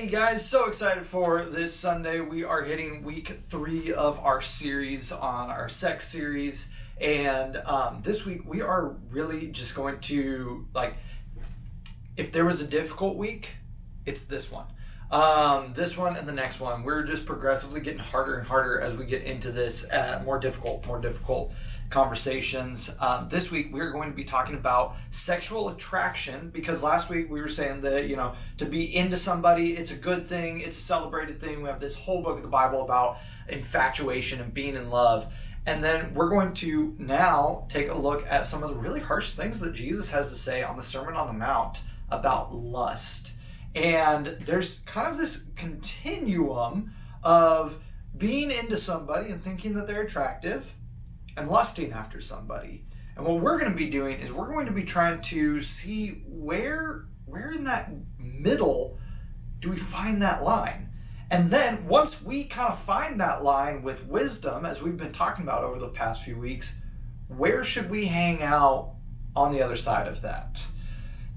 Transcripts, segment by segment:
Hey guys, so excited for this Sunday. We are hitting week 3 of our series on our sex series. And this week we are really just going to, if there was a difficult week, it's this one. This one and the next one. We're just progressively getting harder and harder as we get into this more difficult conversations. This week we're going to be talking about sexual attraction, because last week we were saying that, to be into somebody, it's a good thing, it's a celebrated thing. We have this whole book of the Bible about infatuation and being in love. And then we're going to now take a look at some of the really harsh things that Jesus has to say on the Sermon on the Mount about lust. And there's kind of this continuum of being into somebody and thinking that they're attractive and lusting after somebody. And what we're going to be doing is we're going to be trying to see where in that middle do we find that line. And then once we kind of find that line with wisdom, as we've been talking about over the past few weeks, where should we hang out on the other side of that?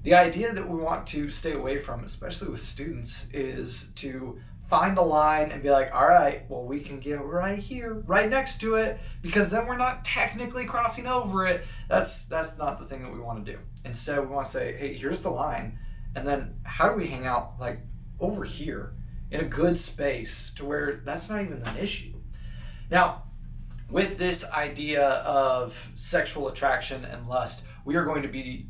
The idea that we want to stay away from, especially with students, is to find the line and be like, all right, well, we can get right here, right next to it, because then we're not technically crossing over it. That's not the thing that we want to do. Instead, we want to say, hey, here's the line, and then how do we hang out over here in a good space to where that's not even an issue? Now, with this idea of sexual attraction and lust, we are going to be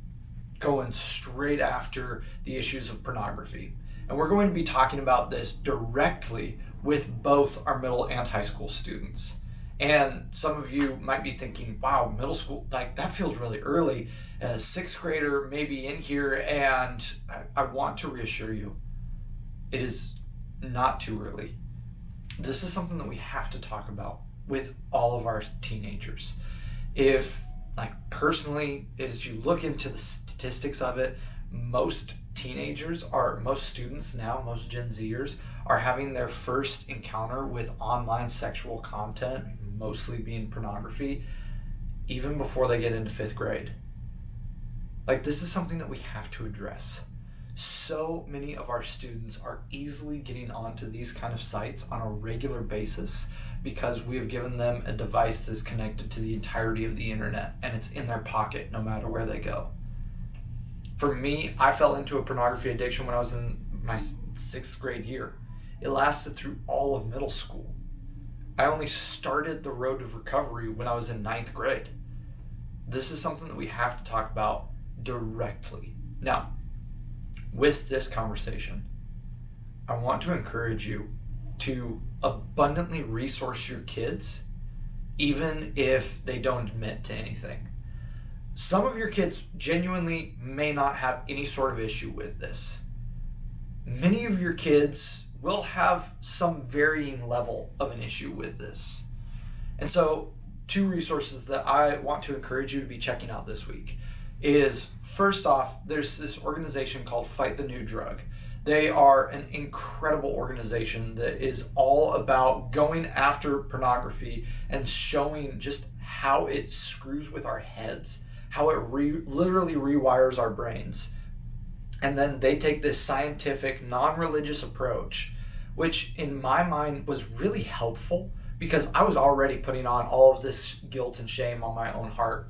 going straight after the issues of pornography. And we're going to be talking about this directly with both our middle and high school students. And some of you might be thinking, wow, middle school, that feels really early. A sixth grader may be in here, and I want to reassure you, it is not too early. This is something that we have to talk about with all of our teenagers. If, personally, as you look into the statistics of it, most students now, most Gen Zers, are having their first encounter with online sexual content, mostly being pornography, even before they get into 5th grade. This is something that we have to address. So many of our students are easily getting onto these kind of sites on a regular basis because we have given them a device that's connected to the entirety of the internet, and it's in their pocket no matter where they go. For me, I fell into a pornography addiction when I was in my 6th grade year. It lasted through all of middle school. I only started the road of recovery when I was in 9th grade. This is something that we have to talk about directly. Now, with this conversation, I want to encourage you to abundantly resource your kids, even if they don't admit to anything. Some of your kids genuinely may not have any sort of issue with this. Many of your kids will have some varying level of an issue with this. And so 2 resources that I want to encourage you to be checking out this week is, first off, there's this organization called Fight the New Drug. They are an incredible organization that is all about going after pornography and showing just how it screws with our heads, how it literally rewires our brains. And then they take this scientific, non-religious approach, which in my mind was really helpful because I was already putting on all of this guilt and shame on my own heart.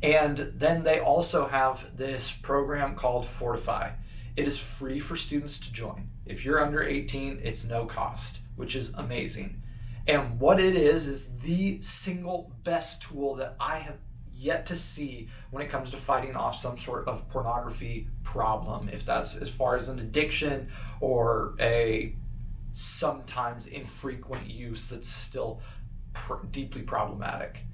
And then they also have this program called Fortify. It is free for students to join. If you're under 18, it's no cost, which is amazing. And what it is the single best tool that I have yet to see when it comes to fighting off some sort of pornography problem, if that's as far as an addiction or a sometimes infrequent use that's still deeply problematic.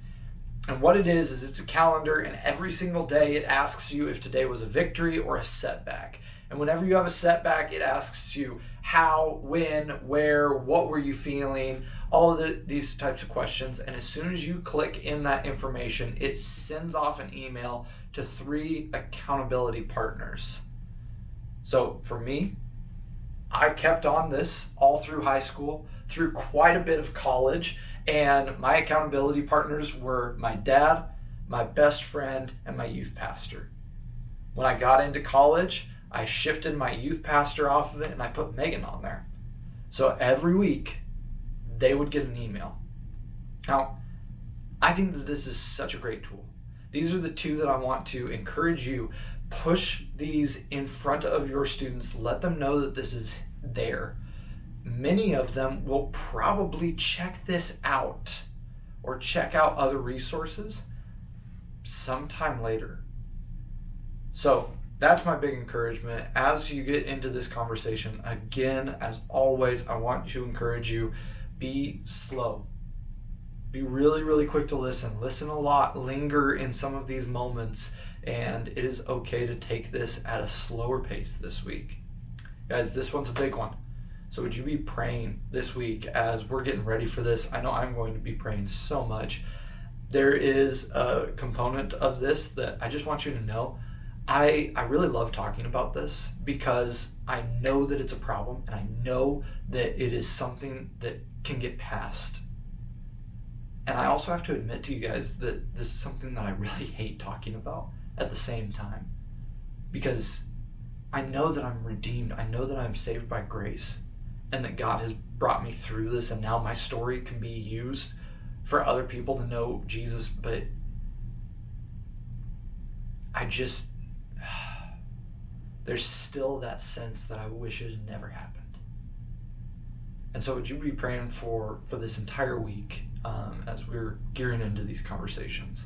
And what it is it's a calendar, and every single day it asks you if today was a victory or a setback. And whenever you have a setback, it asks you how, when, where, what were you feeling, all of these types of questions. And as soon as you click in that information, it sends off an email to 3 accountability partners. So for me, I kept on this all through high school, through quite a bit of college, and my accountability partners were my dad, my best friend, and my youth pastor. When I got into college, I shifted my youth pastor off of it and I put Megan on there. So every week they would get an email. Now, I think that this is such a great tool. These are the two that I want to encourage you. Push these in front of your students. Let them know that this is there. Many of them will probably check this out or check out other resources sometime later. So that's my big encouragement as you get into this conversation. Again, as always, I want to encourage you, be slow. Be really, really quick to listen. Listen a lot, linger in some of these moments, and it is okay to take this at a slower pace this week. Guys, this one's a big one. So would you be praying this week as we're getting ready for this? I know I'm going to be praying so much. There is a component of this that I just want you to know. I really love talking about this because I know that it's a problem and I know that it is something that can get past. And I also have to admit to you guys that this is something that I really hate talking about at the same time, because I know that I'm redeemed. I know that I'm saved by grace and that God has brought me through this, and now my story can be used for other people to know Jesus. But there's still that sense that I wish it had never happened. And so would you be praying for this entire week as we're gearing into these conversations?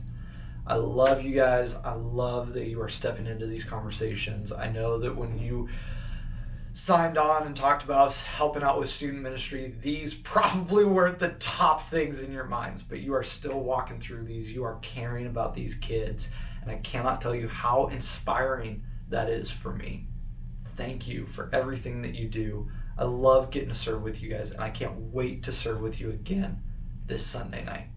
I love you guys. I love that you are stepping into these conversations. I know that when you signed on and talked about us helping out with student ministry, these probably weren't the top things in your minds, but you are still walking through these. You are caring about these kids, and I cannot tell you how inspiring that is for me. Thank you for everything that you do. I love getting to serve with you guys, and I can't wait to serve with you again this Sunday night.